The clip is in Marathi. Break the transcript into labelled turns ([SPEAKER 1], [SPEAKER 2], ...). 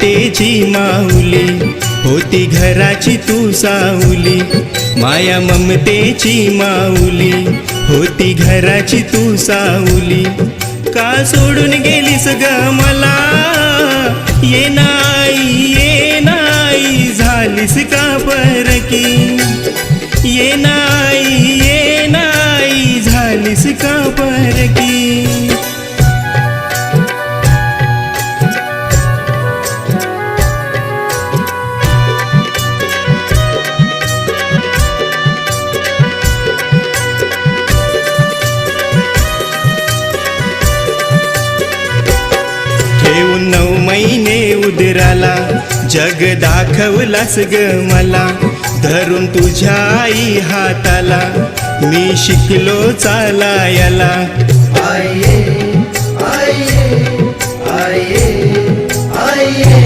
[SPEAKER 1] ममतेची माऊली, होती घराची तू सावली. माया ममतेची माऊली, होती घराची तू सावली. का सोडून गेलीस ग मला, ये नाही झालीस का परकी. ये नाही झालीस का परकी. ठेवून 9 महिने उदराला, जग दाखवलास ग मला. धरून तुझ्या आई हाताला, मी शिकलो चालायला.
[SPEAKER 2] आये आये आये आये